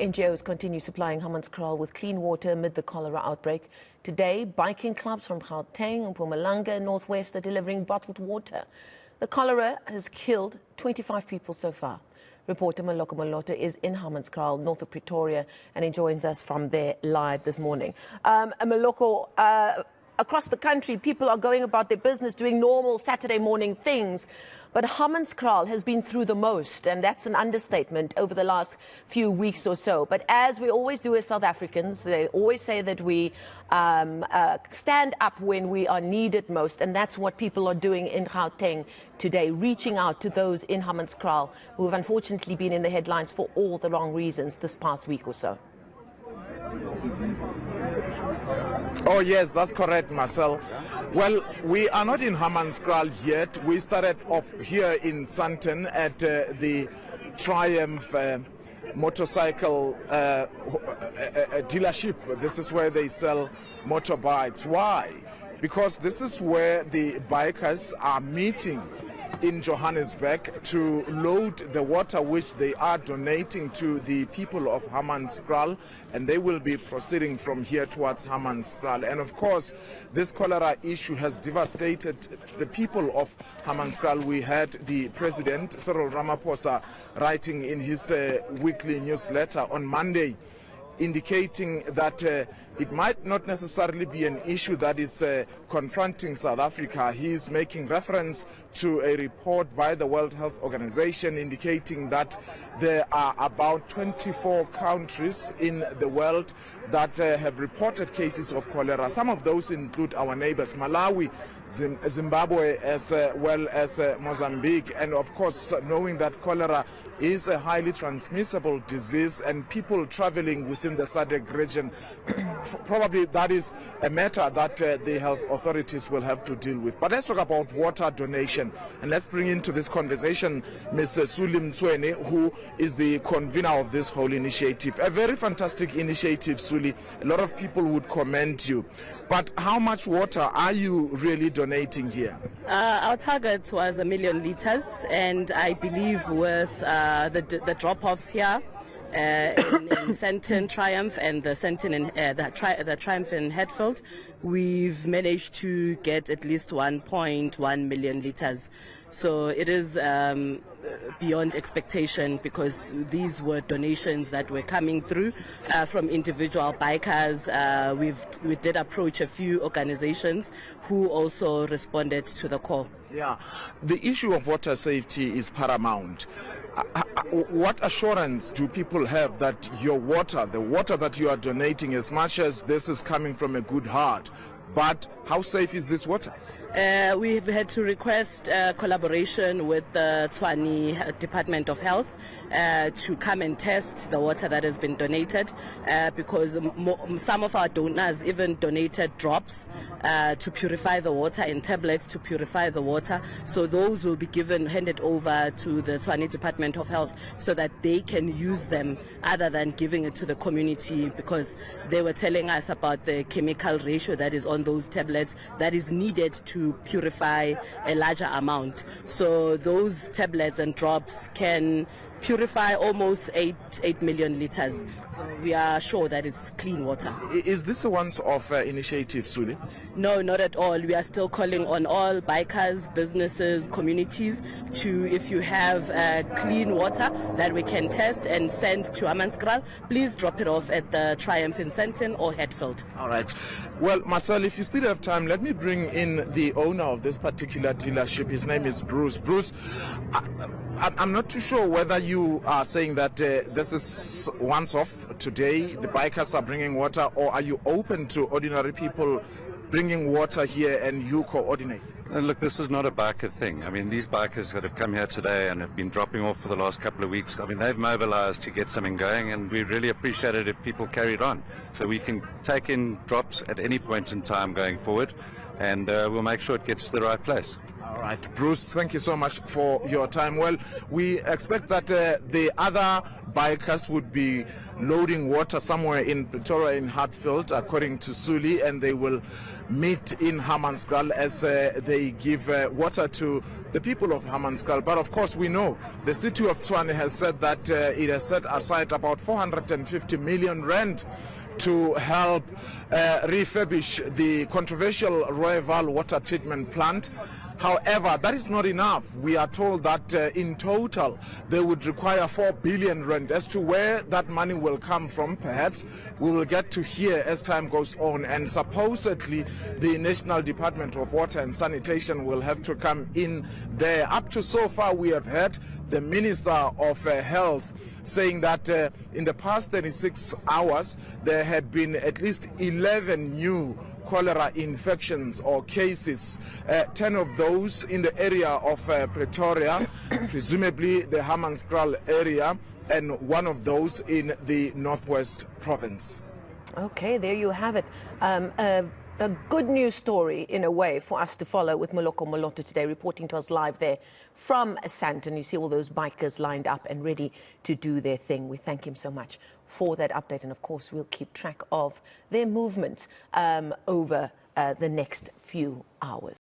NGOs continue supplying Hammanskraal with clean water amid the cholera outbreak. Today, biking clubs from Gauteng, Mpumalanga and North West are delivering bottled water. The cholera has killed 25 people so far. Reporter Moloko Moloto is in Hammanskraal, north of Pretoria, and he joins us from there live this morning. Moloko, across the country, people are going about their business, doing normal Saturday morning things. But Hammanskraal has been through the most, and that's an understatement over the last few weeks or so. But as we always do as South Africans, they always say that we stand up when we are needed most, and that's what people are doing in Gauteng today, reaching out to those in Hammanskraal who have unfortunately been in the headlines for all the wrong reasons this past week or so. Oh yes, that's correct, Marcel. Well, we are not in Hammanskraal yet. We started off here in Sandton at the Triumph motorcycle dealership. This is where they sell motorbikes. Why? Because this is where the bikers are meeting in Johannesburg to load the water which they are donating to the people of Hammanskraal, and they will be proceeding from here towards Hammanskraal. And of course, this cholera issue has devastated the people of Hammanskraal. We had the President, Cyril Ramaphosa, writing in his weekly newsletter on Monday, indicating that it might not necessarily be an issue that is confronting South Africa. He is making reference to a report by the World Health Organization indicating that there are about 24 countries in the world that have reported cases of cholera. Some of those include our neighbors, Malawi, Zimbabwe, as well as Mozambique. And of course, knowing that cholera is a highly transmissible disease and people traveling within the SADC region, probably that is a matter that the health authorities will have to deal with. But let's talk about water donation, and let's bring into this conversation Ms. Suli Mtswene, who is the convener of this whole initiative. A very fantastic initiative, Suli. A lot of people would commend you. But how much water are you really donating here? Our target was 1 million liters, and I believe with the drop-offs here in Sandton Triumph and the Sandton in the Triumph in Hatfield, we've managed to get at least 1.1 million liters. So it is beyond expectation, because these were donations that were coming through from individual bikers. We did approach a few organizations who also responded to the call. Yeah, the issue of water safety is paramount. What assurance do people have that your water, the water that you are donating, as much as this is coming from a good heart, but how safe is this water? We've had to request collaboration with the Tshwane Department of Health to come and test the water that has been donated, because some of our donors even donated drops to purify the water and tablets to purify the water. So those will be handed over to the Tshwane Department of Health so that they can use them other than giving it to the community, because they were telling us about the chemical ratio that is on those tablets that is needed to purify a larger amount. So those tablets and drops can purify almost 8 million liters. So we are sure that it's clean water. Is this a once-off initiative, Suli? No, not at all. We are still calling on all bikers, businesses, communities to, if you have clean water that we can test and send to Hammanskraal, please drop it off at the Triumph in Sandton or Hatfield. All right. Well, Marcel, if you still have time, let me bring in the owner of this particular dealership. His name is Bruce. Bruce, I'm not too sure whether you are saying that this is once off today, the bikers are bringing water, or are you open to ordinary people bringing water here and you coordinate? Look, this is not a biker thing. I mean, these bikers that have come here today and have been dropping off for the last couple of weeks, I mean, they've mobilized to get something going, and we really appreciate it if people carried on. So we can take in drops at any point in time going forward, and we'll make sure it gets to the right place. All right, Bruce, thank you so much for your time. Well, we expect that the other bikers would be loading water somewhere in Pretoria in Hartfield, according to Suli, and they will meet in Hammanskraal as they give water to the people of Hammanskraal. But of course, we know the city of Tshwane has said that it has set aside about 450 million rand to help refurbish the controversial Rooiwal water treatment plant. However, that is not enough. We are told that in total they would require 4 billion rand. As to where that money will come from, perhaps we will get to hear as time goes on. And supposedly the National Department of Water and Sanitation will have to come in there. Up to so far, we have heard the Minister of Health saying that in the past 36 hours there had been at least 11 new cholera infections or cases, 10 of those in the area of Pretoria, presumably the Hammanskraal area, and one of those in the Northwest province. Okay, there you have it. A good news story, in a way, for us to follow with Moloko Moloto today, reporting to us live there from Sandton. You see all those bikers lined up and ready to do their thing. We thank him so much for that update. And, of course, we'll keep track of their movements over the next few hours.